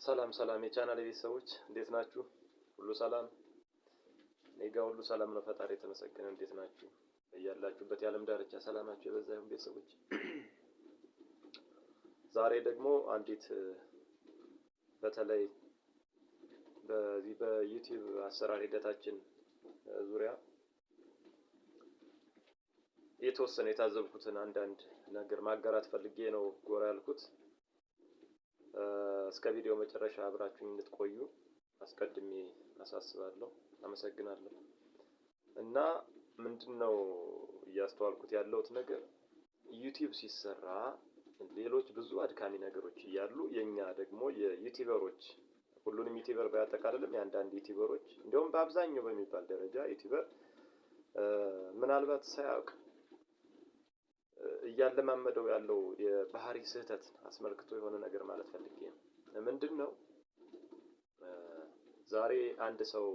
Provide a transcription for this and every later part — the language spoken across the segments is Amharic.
ሰላም ሰላም የቻናል ቤተሰቦች እንዴት ናችሁ? ሁሉ ሰላም? እኔ ጋር ሁሉ ሰላም ነው። ፈጣሪ የተመሰገነ። እንዴት ናችሁ? በያላችሁበት የዓለም ዳርቻ ሰላማችሁ የበዛ ይሁን ቤተሰቦች። ዛሬ ደግሞ አንዲት በተለይ በዚህ በዩቲዩብ አሰራር ሂደታችን ዙሪያ የተወሰነ የታዘብኩትን አንዳንድ ነገር ማጋራት ፈልጌ ነው ጎራ ያልኩት። እስከ ቪዲዮ መጨረሻ አብራችሁኝ እንድትቆዩ አስቀድሜ አሳስባለሁ። አመሰግናለሁ። እና ምንድነው እያስተዋልኩት ያለሁት ነገር ዩቲዩብ ሲሰራ ሌሎች ብዙ አድካሚ ነገሮች እያሉ የኛ ደግሞ የዩቲዩበሮች ሁሉንም ዩቲዩበር ባያጠቃልልም የአንዳንድ ዩቲዩበሮች እንዲሁም በአብዛኛው በሚባል ደረጃ ዩቲዩበር ምናልባት ሳያውቅ እያለማመደው ያለው የባህሪ ስህተት አስመልክቶ የሆነ ነገር ማለት ፈልጌ ነው። ምንድነው ዛሬ አንድ ሰው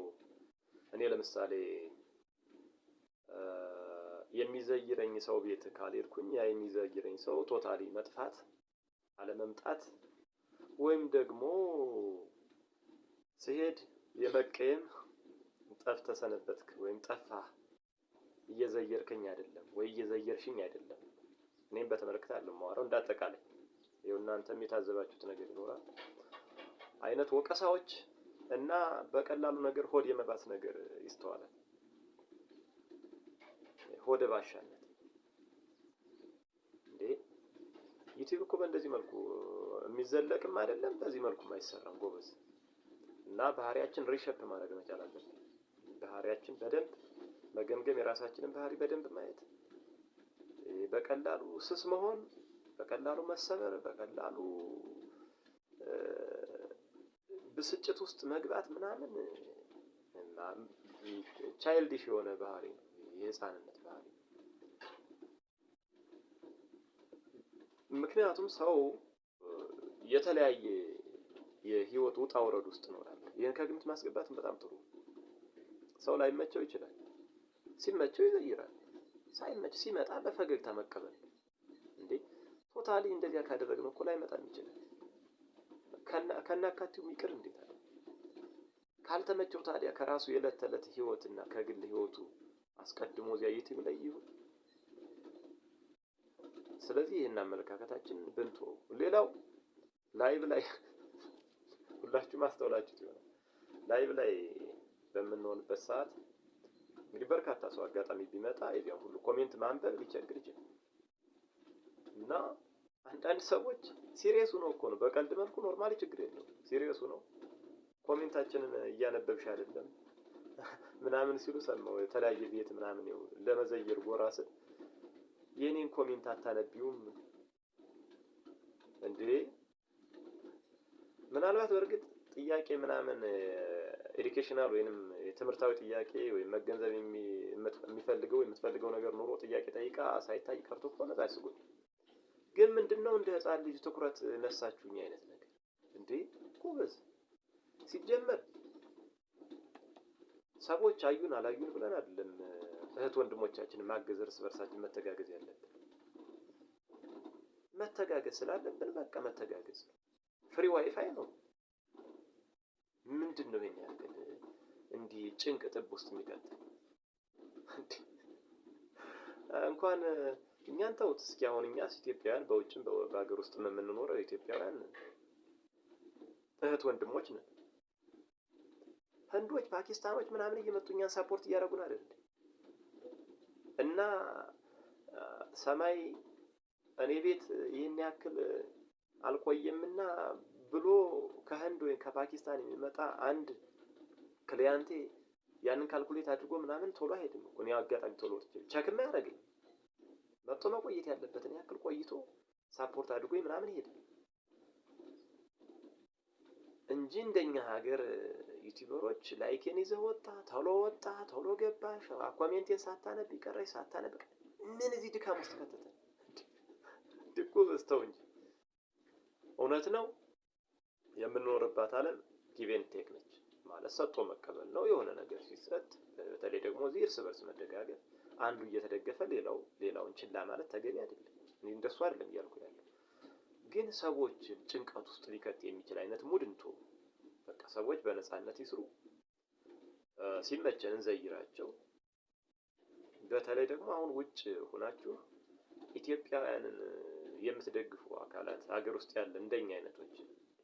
እኔ ለምሳሌ የሚዘይረኝ ሰው ቤት ካልሄድኩኝ ያ የሚዘይረኝ ሰው ቶታሊ መጥፋት አለመምጣት ወይም ደግሞ ሲሄድ የመቀየም ጠፍተህ ሰነበትክ ወይም ጠፋህ እየዘየርከኝ አይደለም ወይ እየዘየርሽኝ አይደለም። እኔም በተመለከተ ያለው ማወራው እንዳጠቃላይ ይኸው እናንተም የታዘባችሁት ነገር ይኖራል አይነት ወቀሳዎች እና በቀላሉ ነገር ሆድ የመባስ ነገር ይስተዋላል። ሆደ ባሻነት እንዴ ዩቲዩብ እኮ በእንደዚህ መልኩ የሚዘለቅም አይደለም፣ በዚህ መልኩ አይሰራም ጎበዝ። እና ባህሪያችን ሪሸፕ ማድረግ መቻል አለብን። ባህሪያችን በደንብ መገምገም፣ የራሳችንን ባህሪ በደንብ ማየት፣ በቀላሉ ስስ መሆን፣ በቀላሉ መሰበር፣ በቀላሉ ብስጭት ውስጥ መግባት ምናምን ቻይልዲሽ የሆነ ባህሪ ነው፣ የህፃንነት ባህሪ። ምክንያቱም ሰው የተለያየ የህይወት ውጣ ውረድ ውስጥ ነው ያለው። ይሄን ከግምት ማስገባትም በጣም ጥሩ። ሰው ላይመቸው ይችላል፣ ሲመቸው ይዘይራል፣ ሳይመች ሲመጣ በፈገግታ መቀበል። እንዴ ቶታሊ እንደዚያ ካደረግነው እኮ ላይመጣም ይችላል። ከናካቴው ይቅር እንዴት አለ ካልተመቸው ታዲያ ከራሱ የዕለት ተዕለት ህይወትና ከግል ህይወቱ አስቀድሞ እዚያ ዩቲዩብ ላይ ይሁን። ስለዚህ ይሄን አመለካከታችን ብንቶ ሌላው ላይቭ ላይ ሁላችሁ ማስተውላችሁት ይሆናል። ላይቭ ላይ በምንሆንበት ሰዓት እንግዲህ በርካታ ሰው አጋጣሚ ቢመጣ የዚያ ሁሉ ኮሜንት ማንበብ ሊቸግር ይችላል። እና አንዳንድ ሰዎች ሲሪየስ ነው እኮ ነው በቀልድ መልኩ ኖርማሊ ችግር የለውም ሲሪየስ ነው ኮሜንታችንን እያነበብሽ አይደለም ምናምን ሲሉ ሰማው። የተለያየ ቤት ምናምን ነው ለመዘየር ጎራ ስል የኔን ኮሜንት አታነቢውም እንዴ? ምናልባት በእርግጥ ጥያቄ ምናምን ኤዱኬሽናል ወይንም የትምህርታዊ ጥያቄ ወይም መገንዘብ የሚፈልገው የምትፈልገው ነገር ኖሮ ጥያቄ ጠይቃ ሳይታይ ቀርቶ ከሆነ ታስጉት። ግን ምንድነው እንደ ህፃን ልጅ ትኩረት ነሳችሁኝ አይነት ነገር እንዴ? ጎበዝ ሲጀመር ሰዎች አዩን አላዩን ብለን አይደለም እህት ወንድሞቻችንን ማገዝ፣ እርስ በርሳችን መተጋገዝ ያለብን። መተጋገዝ ስላለብን በቃ መተጋገዝ። ፍሪ ዋይፋይ ነው። ምንድነው ይሄን ያክል እንዲህ ጭንቅ ጥብ ውስጥ የሚከት? እንኳን እኛን ተውት እስኪ አሁን እኛስ ኢትዮጵያውያን በውጭም በሀገር ውስጥም የምንኖረው ኢትዮጵያውያን እህት ወንድሞች ነን። ህንዶች፣ ፓኪስታኖች ምናምን እየመጡ እኛን ሰፖርት እያደረጉን አይደል? እና ሰማይ እኔ ቤት ይሄን ያክል አልቆየምና ብሎ ከህንድ ወይ ከፓኪስታን የሚመጣ አንድ ክሊያንቴ ያንን ካልኩሌት አድርጎ ምናምን ቶሎ አይሄድም እኮ ነው አጋጣሚ ቶሎ ቸክም ያደርግልኝ መጥቶ መቆየት ያለበትን ያክል ቆይቶ ሳፖርት አድርጎ ምናምን ይሄዳል እንጂ እንደኛ ሀገር ዩቲዩበሮች ላይኬን ይዘህ ወጣ ቶሎ ገባሽ ኮሜንቴን ሳታነብ ይቀርሽ ሳታነብ ምን እዚህ ድካም ውስጥ ከተተ ድቁ በስተው እንጂ እውነት ነው የምንኖርባት ዓለም ጊቭ ኤንድ ቴክ ነች። ማለት ሰጥቶ መቀበል ነው። የሆነ ነገር ሲሰጥ በተለይ ደግሞ እዚህ እርስ በርስ መደጋገፍ፣ አንዱ እየተደገፈ ሌላውን ችላ ማለት ተገቢ አይደለም። እኔ እንደሱ አይደለም እያልኩ ያለው። ግን ሰዎችን ጭንቀት ውስጥ ሊከት የሚችል አይነት ሙድ እንቶ በቃ ሰዎች በነፃነት ይስሩ፣ ሲመቸን እንዘይራቸው። በተለይ ደግሞ አሁን ውጭ ሆናችሁ ኢትዮጵያውያንን የምትደግፉ አካላት ሀገር ውስጥ ያለ እንደኛ አይነቶች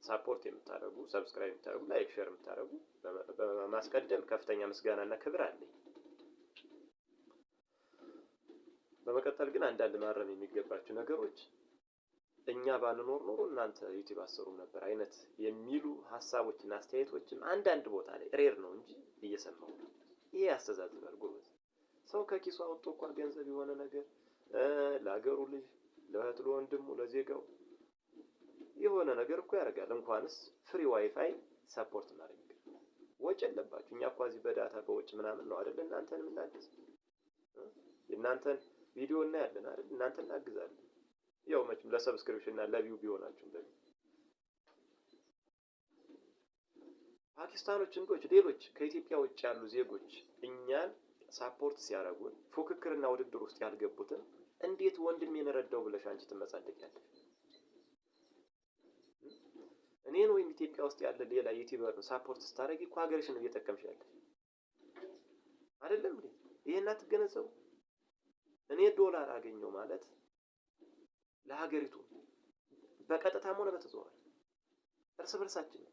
ሳፖርት የምታደርጉ፣ ሰብስክራይብ የምታደርጉ፣ ላይክ ሼር የምታደርጉ በማስቀደም ከፍተኛ ምስጋናና ክብር አለኝ። በመቀጠል ግን አንዳንድ ማረም የሚገባቸው ነገሮች እኛ ባንኖር ኖሮ እናንተ ዩቲዩብ አሰሩም ነበር አይነት የሚሉ ሀሳቦችና አስተያየቶችም አንዳንድ ቦታ ላይ ሬር ነው እንጂ እየሰማሁ ነው። ይሄ ያስተዛዝባል ጎበዝ። ሰው ከኪሱ አውጥቶ እንኳን ገንዘብ የሆነ ነገር ለሀገሩ ልጅ፣ ለእህት፣ ለወንድሙ፣ ለዜጋው የሆነ ነገር እኮ ያደርጋል። እንኳንስ ፍሪ ዋይፋይ ሰፖርት ማድረግ ወጭ የለባችሁ። እኛ እኮ እዚህ በዳታ በውጭ ምናምን ነው አይደል እናንተን የምናግዝ። እናንተን ቪዲዮ እናያለን አይደል እናንተን እናግዛለን። ያው መቼም ለሰብስክሪፕሽን እና ለቪው ቢሆናችሁም ደግሞ ፓኪስታኖች፣ ህንዶች፣ ሌሎች ከኢትዮጵያ ውጭ ያሉ ዜጎች እኛን ሳፖርት ሲያደርጉን ፉክክርና ውድድር ውስጥ ያልገቡትን እንዴት ወንድሜን ረዳው ብለሽ አንቺ ትመጻደቂያለሽ? እኔን ወይም ኢትዮጵያ ውስጥ ያለ ሌላ ዩቲዩበር ሳፖርት ስታደርጊ እኮ ሀገርሽን እየጠቀምሽ ያለሽ አይደለም እንዴ? ይሄን አትገነዘቡ? እኔ ዶላር አገኘው ማለት ለሀገሪቱ በቀጥታም ሆነ በተዘዋዋሪ እርስ በርሳችን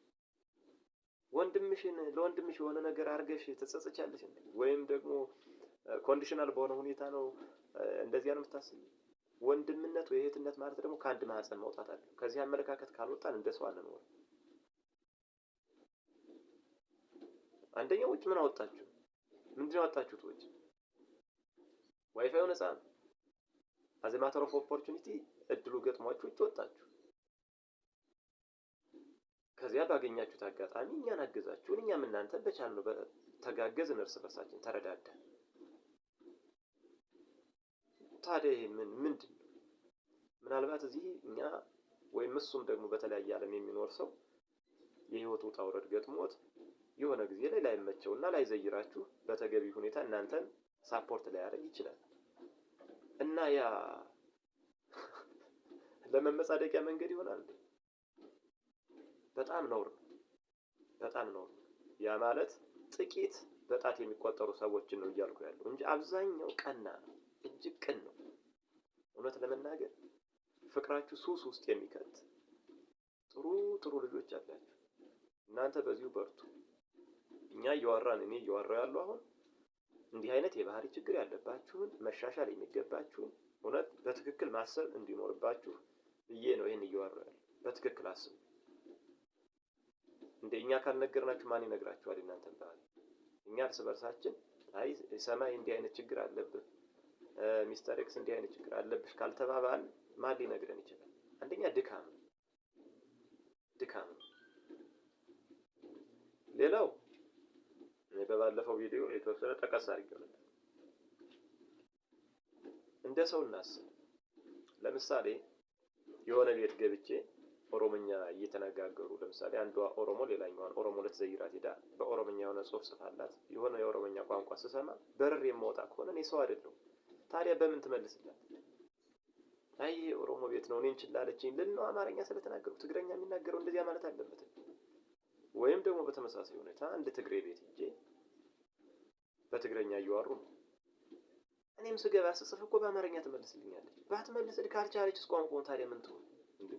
ወንድምሽን ለወንድምሽ የሆነ ነገር አድርገሽ ትጸጸቻለሽ እንዴ? ወይም ደግሞ ኮንዲሽናል በሆነ ሁኔታ ነው እንደዚያ ነው የምታስቢው? ወንድምነት ወይ እህትነት ማለት ደግሞ ከአንድ ማህፀን መውጣት አለ። ከዚህ አመለካከት ካልወጣን እንደ ሰው አንኖር። አንደኛው ውጭ ምን አወጣችሁ? ምንድን ነው ያወጣችሁት? ውጭ ዋይፋዩ ነፃ ነው። አዝ ማተር ኦፍ ኦፖርቹኒቲ እድሉ ገጥሟችሁ ውጭ ወጣችሁ። ከዚያ ባገኛችሁት አጋጣሚ እኛን አገዛችሁን፣ እኛም እናንተን በቻልነው ተጋገዝን፣ እርስ በርሳችን ተረዳዳን። ታዲያ ይሄ ምንድን ነው? ምናልባት እዚህ እኛ ወይም እሱም ደግሞ በተለያየ ዓለም የሚኖር ሰው የህይወት ውጣ ውረድ ገጥሞት የሆነ ጊዜ ላይ ላይመቸውና ላይዘይራችሁ በተገቢ ሁኔታ እናንተን ሳፖርት ላያደርግ ይችላል እና ያ ለመመጻደቂያ መንገድ ይሆናል። በጣም ነውር ነው። በጣም ነውር ነው። ያ ማለት ጥቂት በጣት የሚቆጠሩ ሰዎችን ነው እያልኩ ያለው እንጂ አብዛኛው ቀና ነው። እጅግ ቅን ነው። እውነት ለመናገር ፍቅራችሁ ሱስ ውስጥ የሚከት ጥሩ ልጆች አላችሁ። እናንተ በዚሁ በርቱ። እኛ እኔ እያወራሁ ያለው አሁን እንዲህ አይነት የባህሪ ችግር ያለባችሁን መሻሻል የሚገባችሁን እውነት በትክክል ማሰብ እንዲኖርባችሁ ብዬ ነው ይሄን እያወራሁ ያለው። በትክክል አስቡ። እንደኛ ካልነገርናችሁ ማን ይነግራችኋል? እናንተን ባህሪ እኛ እርስ በርሳችን አይ ሰማይ እንዲህ አይነት ችግር አለብህ፣ ሚስተር ኤክስ እንዲህ አይነት ችግር አለብሽ ካልተባባል ማን ሊነግረን ይችላል? አንደኛ ድካም ነው። ሌላው በባለፈው ቪዲዮ የተወሰነ ጠቀስ አድርጌው ነበር። እንደ ሰው እናስብ። ለምሳሌ የሆነ ቤት ገብቼ ኦሮሞኛ እየተነጋገሩ ለምሳሌ አንዷ ኦሮሞ ሌላኛዋን ኦሮሞ ልትዘይራት ሄዳ በኦሮሞኛ የሆነ ጽሑፍ ጽፋላት የሆነ የኦሮሞኛ ቋንቋ ስሰማ በርር የማወጣ ከሆነ እኔ ሰው አይደለሁም። ታዲያ በምን ትመልስላት? አይ ኦሮሞ ቤት ነው እኔን ችላለችኝ ልን ነው አማርኛ ስለተናገሩ ትግረኛ የሚናገረው እንደዚያ ማለት አለበት። ወይም ደግሞ በተመሳሳይ ሁኔታ አንድ ትግሬ ቤት ሄጄ በትግረኛ እያወሩ ነው እኔም ስገባ ስጽፍ እኮ በአማርኛ ትመልስልኛለች። ባትመልስልኝ ካልቻለችስ ቋንቋውን ታዲያ ምን ትሆን እንዴ?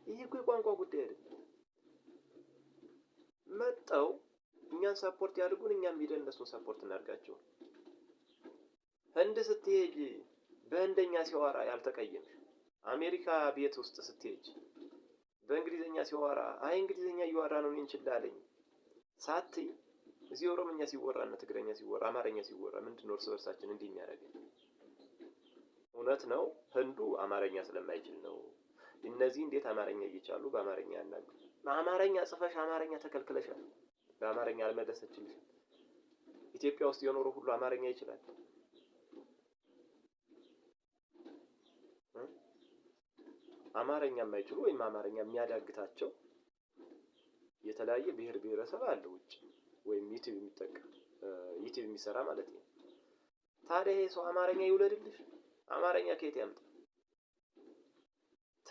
ይሄ እኮ የቋንቋ ጉዳይ አይደለም። መጣው እኛን ሰፖርት ያድርጉን፣ እኛም ሄደን እነሱን ሰፖርት እናድርጋቸው። ህንድ ስትሄጂ በህንደኛ ሲዋራ ያልተቀየምሽ፣ አሜሪካ ቤት ውስጥ ስትሄጂ በእንግሊዘኛ ሲዋራ አይ እንግሊዘኛ እያወራ ነው እኔን ችላለኝ ሳትይ እዚህ ኦሮሞኛ ሲወራ እና ትግረኛ ሲወራ አማርኛ ሲወራ ምንድነው እርስ በርሳችን እንዲህ የሚያደርገን? እውነት ነው ህንዱ አማርኛ ስለማይችል ነው። እነዚህ እንዴት አማርኛ እየቻሉ በአማርኛ ያናግሩ? በአማርኛ ጽፈሽ አማርኛ ተከልክለሻል። በአማርኛ አልመለሰችልሽ። ኢትዮጵያ ውስጥ የኖሩ ሁሉ አማርኛ ይችላል? አማርኛ የማይችሉ ወይም አማርኛ የሚያዳግታቸው የተለያየ ብሔር ብሔረሰብ አለ ውጭ ወይም ዩቲዩብ የሚጠቀም ዩቲዩብ የሚሰራ ማለት ነው። ታዲያ ይሄ ሰው አማርኛ ይውለድልሽ? አማርኛ ከየት ያምጣ?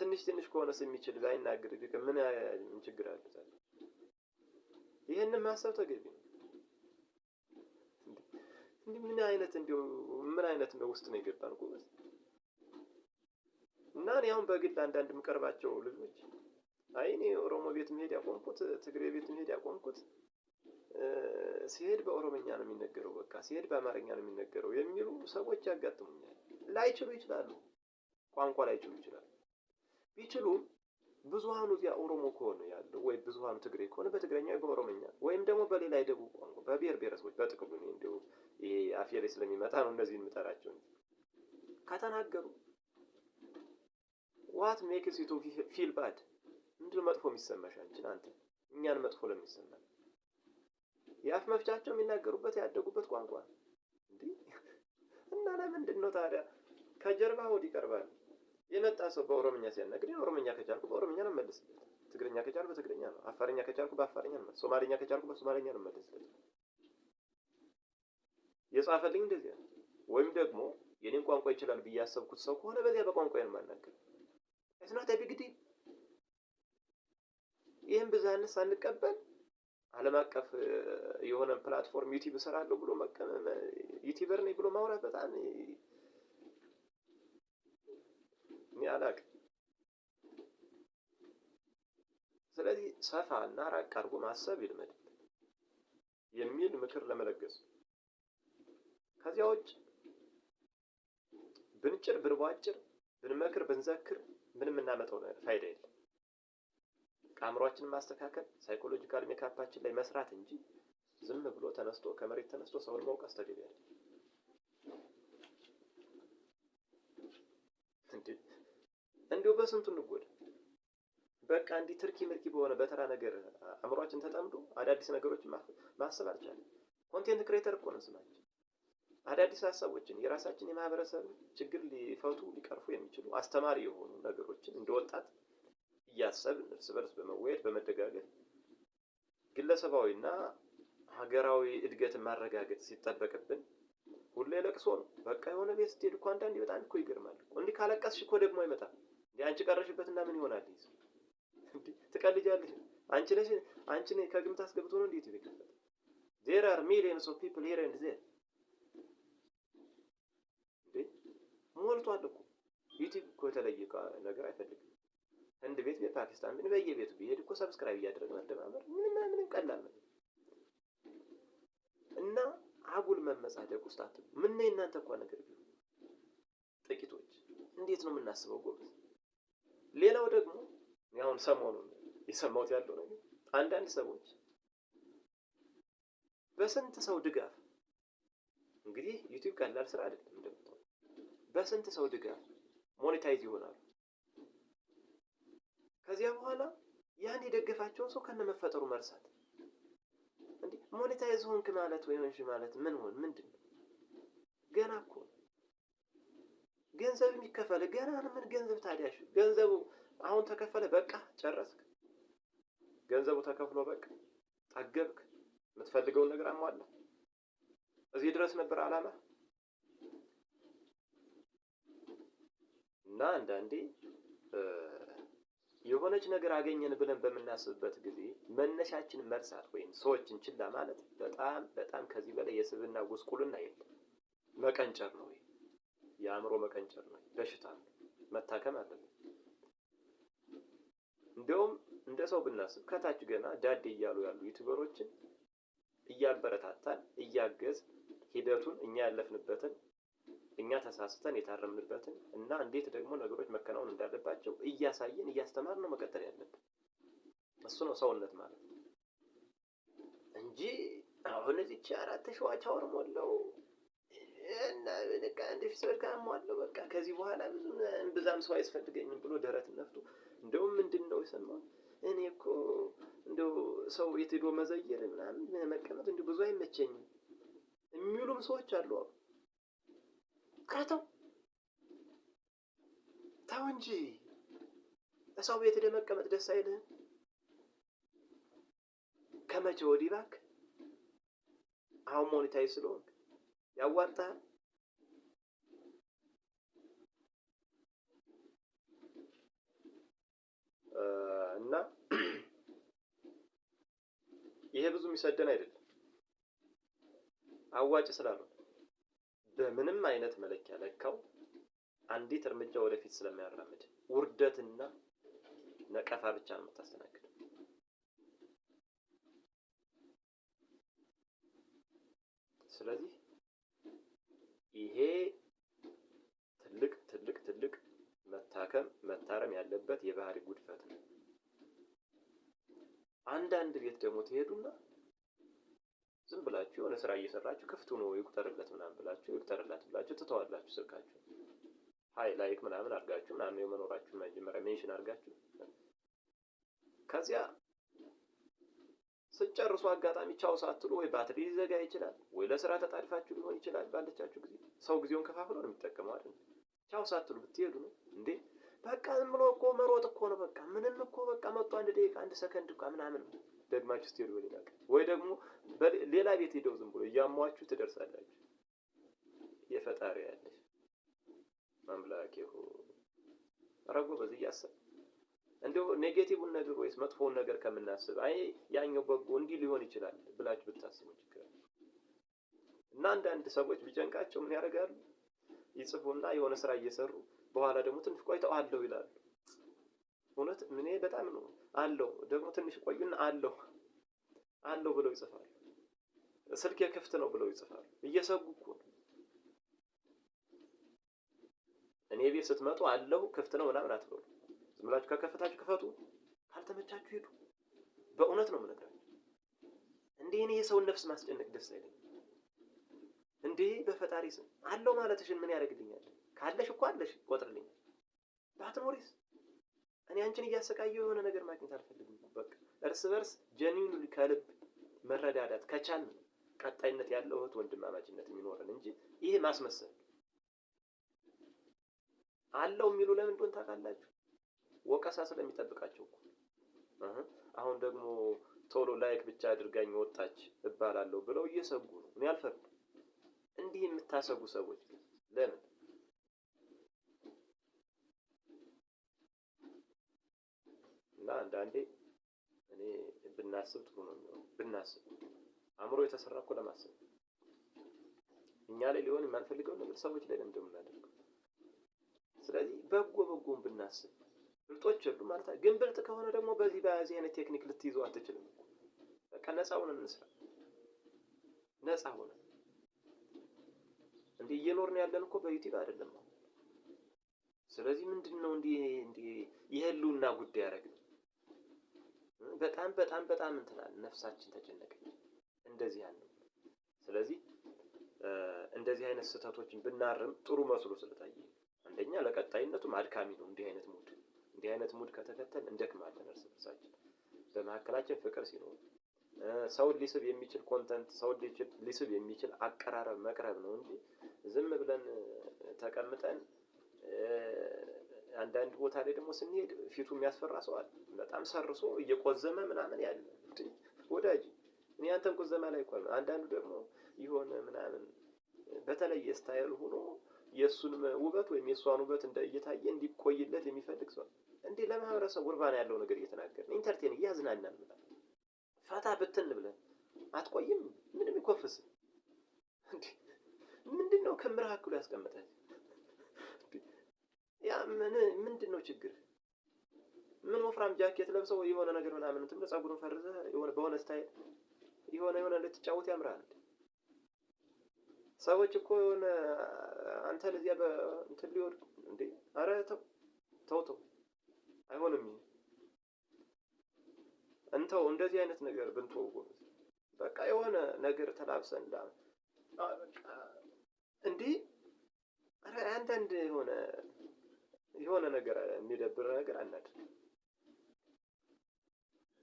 ትንሽ ከሆነስ የሚችል ባይናገር ምን ችግር አለ? ይሄንን ማሰብ ተገቢ ነው። ምን አይነት ነው ውስጥ ነው የገባን ጎበዝ። እና እኔ አሁን በግል አንዳንድ የምቀርባቸው ልጆች እኔ ኦሮሞ ቤት መሄድ ያቆምኩት፣ ትግሬ ቤት መሄድ ያቆምኩት ሲሄድ በኦሮምኛ ነው የሚነገረው፣ በቃ ሲሄድ በአማርኛ ነው የሚነገረው የሚሉ ሰዎች ያጋጥሙኛል። ላይችሉ ይችላሉ፣ ቋንቋ ላይችሉ ይችላሉ። ቢችሉም ብዙሃኑ እዚያ ኦሮሞ ከሆነ ያለው ወይ ብዙሃኑ ትግሬ ከሆነ በትግረኛ ወይ በኦሮምኛ ወይም ደግሞ በሌላ የደቡብ ቋንቋ በብሔር ብሔረሰቦች በጥቅሉ ነው እንደው ይሄ አፌ ላይ ስለሚመጣ ነው እንደዚህ የምጠራቸው ከተናገሩ ዋት ሜክስ ዩ ቱ ፊል ባድ ምንድነው መጥፎ የሚሰማሽ አንተ እኛን መጥፎ ለሚሰማ የአፍ መፍቻቸው የሚናገሩበት ያደጉበት ቋንቋ እንዴ እና ለምንድን ነው ታዲያ ከጀርባ ሆድ ይቀርባል? የመጣ ሰው በኦሮምኛ ሲያናግር ኦሮምኛ ከቻልኩ በኦሮምኛ ነው መልስለት፣ ትግርኛ ከቻልኩ በትግርኛ ነው፣ አፋርኛ ከቻልኩ በአፋርኛ ነው፣ ሶማሊኛ ከቻልኩ በሶማሊኛ ነው መልስለት። የጻፈልኝ እንደዚህ ነው። ወይም ደግሞ የኔን ቋንቋ ይችላል ብዬ ያሰብኩት ሰው ከሆነ በዚያ በቋንቋዬ ነው የማናገር። እስናታ ቢግዲ ይሄን ብዛነት ሳንቀበል ዓለም አቀፍ የሆነ ፕላትፎርም ዩቲዩብ እሰራለሁ ብሎ ዩቲዩበር ነኝ ብሎ ማውራት በጣም ያላቅ። ስለዚህ ሰፋ እና ራቅ አድርጎ ማሰብ ይልመድ የሚል ምክር ለመለገስ። ከዚያ ውጭ ብንጭር ብንቧጭር ብንመክር ብንዘክር ምንም እናመጣው ፋይዳ የለም። አእምሯችንን ማስተካከል ሳይኮሎጂካል ሜካፓችን ላይ መስራት እንጂ ዝም ብሎ ተነስቶ ከመሬት ተነስቶ ሰውን መውቀስ ተገቢ አይደለም። እንዲሁ በስንቱ እንጎዳ። በቃ እንዲህ ትርኪ ምርኪ በሆነ በተራ ነገር አእምሯችን ተጠምዶ አዳዲስ ነገሮችን ማሰብ አልቻለም። ኮንቴንት ክሬተር እኮ ነው ስማችን። አዳዲስ ሀሳቦችን የራሳችን የማህበረሰብ ችግር ሊፈቱ ሊቀርፉ የሚችሉ አስተማሪ የሆኑ ነገሮችን እንደወጣት እያሰብን እርስ በርስ በመወያየት በመደጋገፍ ግለሰባዊና ሀገራዊ እድገትን ማረጋገጥ ሲጠበቅብን ሁሌ ለቅሶ ነው። በቃ የሆነ ቤት ስትሄድ እኮ አንዳንዴ በጣም እኮ ይገርማል። እንዲህ ካለቀስሽ እኮ ደግሞ አይመጣም። እንዴ አንቺ ቀረሽበትና ምን ይሆናል? እንዴ ትቀልጃለሽ? አንቺ ነሽ ከግምት አስገብቶ ነው እንዴት ይከፈል? There are millions of people here and there። እንዴ ሞልቷል እኮ ዩቲዩብ እኮ የተለየ ነገር አይፈልግም። ህንድ ቤት በፓኪስታን ምን በየቤቱ ቢሄድ እኮ ሰብስክራይብ እያደረገ መደማመር ምንም ቀላል ነው። እና አጉል መመጻደቅ ውስጥ አትሉ። ምን ነው እናንተ እንኳን ነገር ቢሉ ጥቂቶች እንዴት ነው የምናስበው ጎበዝ። ሌላው ደግሞ ያውን ሰሞኑን የሰማሁት ያለው ነገር አንዳንድ ሰዎች በስንት ሰው ድጋፍ እንግዲህ ዩቲዩብ ቀላል ስራ አይደለም እንደምታውቁ፣ በስንት ሰው ድጋፍ ሞኔታይዝ ይሆናሉ። ከዚያ በኋላ ያን የደገፋቸውን ሰው ከነመፈጠሩ መርሳት። እንዴ ሞኔታይዝ ሆንክ ማለት ወይ ሆንሽ ማለት ምንድን ነው? ገና እኮ ገንዘብ የሚከፈል ገና ምን ገንዘብ ታዲያሽ? ገንዘቡ አሁን ተከፈለ በቃ ጨረስክ። ገንዘቡ ተከፍሎ በቃ ጠገብክ፣ የምትፈልገውን ነገር አሟላ። እዚህ ድረስ ነበር አላማ። እና አንዳንዴ የሆነች ነገር አገኘን ብለን በምናስብበት ጊዜ መነሻችን መርሳት ወይም ሰዎችን ችላ ማለት በጣም ከዚህ በላይ የስብዕና ጉስቁልና የለም። መቀንጨር ነው፣ የአእምሮ መቀንጨር ነው፣ በሽታ ነው፣ መታከም አለበት። እንደውም እንደ ሰው ብናስብ ከታች ገና ዳዴ እያሉ ያሉ ዩቲዩበሮችን እያበረታታን እያገዝ ሂደቱን እኛ ያለፍንበትን እኛ ተሳስተን የታረምንበትን እና እንዴት ደግሞ ነገሮች መከናወን እንዳለባቸው እያሳየን እያስተማርን ነው መቀጠል ያለብን። እሱ ነው ሰውነት ማለት እንጂ አሁን እዚች 4000 ዋች አወር ሞላው እና በቃ እንደ ፊስበርካ ሞላው በቃ ከዚህ በኋላ ብዙም ሰው አይስፈልገኝም ብሎ ደረት ነፍቶ እንደውም ምንድነው የሰማው እኔ እኮ እንደው ሰው የት ሄዶ መዘየር ምናምን መቀመጥ እንደው ብዙ አይመቸኝም የሚሉም ሰዎች አሉ። ተው እንጂ ሰው ቤት ሄደህ መቀመጥ ደስ አይልህም? ከመቼ ወዲህ እባክህ አሁን ሞኔታይዝ ስለሆንክ ያዋጣሃል? እና ይሄ ብዙ የሚሰደን አይደለም አዋጭ ስላልሆነ በምንም አይነት መለኪያ ለካው አንዲት እርምጃ ወደፊት ስለሚያራምድ ውርደትና ነቀፋ ብቻ ነው የምታስተናግደው። ስለዚህ ይሄ ትልቅ መታረም ያለበት የባህሪ ጉድፈት ነው። አንዳንድ ቤት ደግሞ ትሄዱና ዝም ብላችሁ የሆነ ስራ እየሰራችሁ ክፍቱ ነው ይቁጠርለት ምናምን ብላችሁ ይቁጠርላት ብላችሁ ትተዋላችሁ። ስልካችሁ ላይክ ምናምን አድርጋችሁ ምናምን የመኖራችሁ መጀመሪያ ሜንሽን አድርጋችሁ ከዚያ ስጨርሱ አጋጣሚ ቻው ሳትሉ ወይ ባትሪ ሊዘጋ ይችላል፣ ወይ ለስራ ተጣድፋችሁ ሊሆን ይችላል። ባለቻችሁ ጊዜ ሰው ጊዜውን ከፋፍሎ ነው የሚጠቀመው አይደል? ቻው ሳትሉ ብትሄዱ ነው እንዴ? በቃ ዝም ብሎ እኮ መሮጥ እኮ ነው። በቃ ምንም እኮ በቃ መጥቶ 1 ደቂቃ 1 ሰከንድ እኮ ምናምን ደግማችሁ ስትሄዱ ይላል። ወይ ደግሞ ሌላ ቤት ሄደው ዝም ብሎ እያሟችሁ ትደርሳላችሁ። የፈጣሪ ያለሽ አምላኬ ሆይ አረጎ በዚህ ያሰብ እንደው ኔጌቲቭን ነገር ወይስ መጥፎውን ነገር ከምናስብ አይ ያኛው በጎ እንዲህ ሊሆን ይችላል ብላችሁ ብታስቡ ችግር እና አንዳንድ ሰዎች ቢጨንቃቸው ምን ያደርጋሉ? ይጽፉና የሆነ ስራ እየሰሩ በኋላ ደግሞ ትንሽ ቆይተው አለው ይላሉ። እውነት ምን በጣም ነው አለው ደግሞ ትንሽ ቆዩና አለው ብለው ይጽፋሉ። ስልክ የክፍት ነው ብለው ይጽፋሉ። እየሰጉ እኮ እኔ ቤት ስትመጡ አለው ክፍት ነው ምናምን አትበሉ። ዝም ብላችሁ ከከፈታችሁ ክፈቱ፣ ካልተመቻችሁ ሄዱ። በእውነት ነው የምነግራችሁ። እንዴ እኔ የሰውን ነፍስ ማስጨነቅ ደስ አይለኝም። እንዴ በፈጣሪ ስም አለው ማለትሽን ምን ያደርግልኛል? ካለሽ እኮ አለሽ ቆጥርልኝ። ባትኖሪስ እኔ አንቺን እያሰቃየው የሆነ ነገር ማግኘት አልፈልግም። በቃ እርስ በርስ ጀኒውን ከልብ መረዳዳት ከቻልን ቀጣይነት ያለው እህት ወንድማማችነት የሚኖረን እንጂ ይሄ ማስመሰል አለው የሚሉ ለምን እንደሆነ ታውቃላችሁ? ወቀሳ ስለሚጠብቃቸው እኮ። አሁን ደግሞ ቶሎ ላይክ ብቻ አድርጋኝ ወጣች እባላለሁ ብለው እየሰጉ ነው። እኔ አልፈርድም። እንዲህ የምታሰጉ ሰዎች ግን ለምን? እና አንዳንዴ እኔ ብናስብ ጥሩ ነው የሚሆነው። ብናስብ አእምሮ የተሰራ እኮ ለማሰብ እኛ ላይ ሊሆን የማንፈልገው ነገር ሰዎች ላይ ለምን እንደምናደርገው። ስለዚህ በጎን ብናስብ ብልጦች ሁሉ ማለት ግን ብልጥ ከሆነ ደግሞ በዚህ አይነት ቴክኒክ ልትይዘው አትችልም። በቃ ነፃ ሆነን እንስራ። ነፃ ሆነን እንዴ እየኖርን ያለን እኮ በዩቲዩብ አይደለም። ስለዚህ ምንድነው እንዴ የህልውና ጉዳይ ያደረግን? በጣም እንትናል ነፍሳችን ተጨነቀች። እንደዚህ ያለው ስለዚህ እንደዚህ አይነት ስህተቶችን ብናርም ጥሩ መስሎ ስለታየ አንደኛ ለቀጣይነቱም አድካሚ ነው። እንዲህ አይነት ሙድ ከተከተል እንደክማለን እርስ በርሳችን። በመካከላችን ፍቅር ሲኖር ሰውን ሊስብ የሚችል ኮንተንት ሰውን ሊስብ የሚችል አቀራረብ መቅረብ ነው እንጂ ዝም ብለን ተቀምጠን አንዳንድ ቦታ ላይ ደግሞ ስንሄድ ፊቱ የሚያስፈራ ሰው አለ። በጣም ሰርሶ እየቆዘመ ምናምን ያለ ወዳጅ እኔ አንተን ቆዘማ ላይ ቆም። አንዳንዱ ደግሞ ይሆን ምናምን በተለየ ስታይል ሆኖ የሱን ውበት ወይም የሷን ውበት እየታየ እንዲቆይለት የሚፈልግ ሰው እንዴ ለማህበረሰብ ውርባና ያለው ነገር እየተናገርን ኢንተርቴን እያዝናናን ፈታ ብትን ብለን አትቆይም? ምንም ይኮፍስ እንዴ ምንድነው ከምራክሉ ያስቀምጣል? ያ ምንድነው ችግር? ምን ወፍራም ጃኬት ለብሰው የሆነ ነገር ምናምን እንትን ፀጉሩን ፈርዘህ የሆነ በሆነ ስታይል የሆነ ልትጫወት ያምራል። ሰዎች እኮ የሆነ አንተ ለዚያ በእንትን ሊወድቁ እንዴ! ኧረ ተው አይሆንም። እንተው እንደዚህ አይነት ነገር ብንተው በቃ የሆነ ነገር ተላብሰን በቃ እንዴ! ኧረ አንዳንድ የሆነ ነገር የሚደብር ነገር አናድርግ።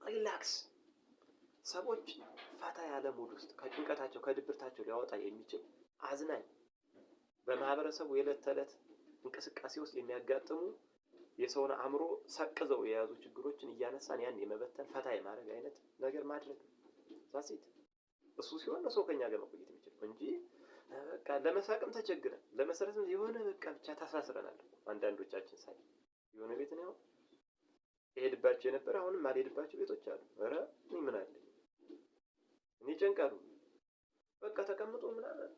ሪላክስ ሰዎች ፈታ ያለ ሙድ ውስጥ ከጭንቀታቸው ከድብርታቸው ሊያወጣ የሚችል አዝናኝ በማህበረሰቡ የዕለት ተዕለት እንቅስቃሴ ውስጥ የሚያጋጥሙ የሰውን አእምሮ ሰቅዘው የያዙ ችግሮችን እያነሳን ያን የመበተን ፈታ የማድረግ አይነት ነገር ማድረግ ዛሲት እሱ ሲሆን ነው ሰው ከኛ ጋር መቆየት የሚችለው እንጂ በቃ ለመሳቅም ተቸግረን ለመሰረትም የሆነ በቃ ብቻ ታሳስረናል። አንዳንዶቻችን ሳይ የሆነ ቤት ነው እሄድባቸው የነበረ አሁንም አልሄድባቸው ቤቶች አሉ። ኧረ እኔ ምን አለኝ? እኔ ጨንቃሉ በቃ ተቀምጦ ምናምን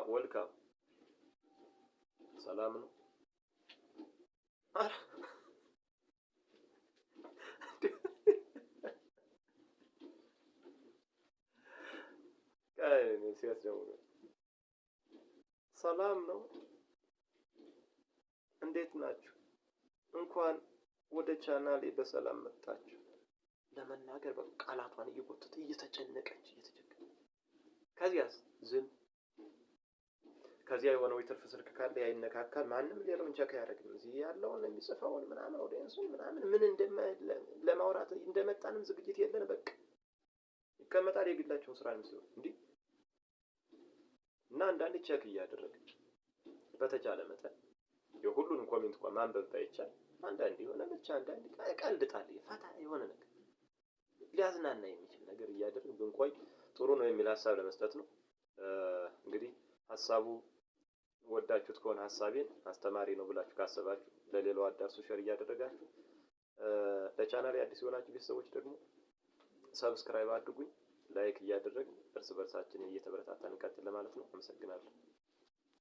ወልካም ሰላም ነው። ሲያስደውሉ ሰላም ነው። እንዴት ናችሁ? እንኳን ወደ ቻናሌ በሰላም መጣችሁ። ለመናገር በቃ ቃላቷን እየጎተተ እየተጨነቀች ከዚያስ ዝም ከዚያ የሆነው የትርፍ ስልክ ካለ ያይነካካል። ማንም ሌላውን ቸክ አያደርግም። እዚህ ያለውን የሚጽፈውን ምናምን ኦዲየንሱን ምናምን ምን ለማውራት እንደመጣንም ዝግጅት የለን። በቃ ይቀመጣል። የግላቸውን ስራ ነው ሲሆን እንዲህ እና አንዳንዴ ቸክ እያደረገ በተቻለ መጠን የሁሉንም ኮሜንት እንኳን ማንበብ ባይቻል አንዳንዴ የሆነ ብቻ አንዳንዴ ቀልድ ጣል ፈታ የሆነ ነገር ሊያዝናና የሚችል ነገር እያደረግን ብንቆይ ጥሩ ነው የሚል ሀሳብ ለመስጠት ነው። እንግዲህ ሀሳቡ ወዳችሁት ከሆነ ሀሳቤን አስተማሪ ነው ብላችሁ ካሰባችሁ ለሌላው አዳርሱ፣ ሼር እያደረጋችሁ ለቻናሌ አዲስ የሆናችሁ ቤተሰቦች ደግሞ ሰብስክራይብ አድርጉኝ፣ ላይክ እያደረግን እርስ በርሳችን እየተበረታታን እንቀጥል ለማለት ነው። አመሰግናለሁ።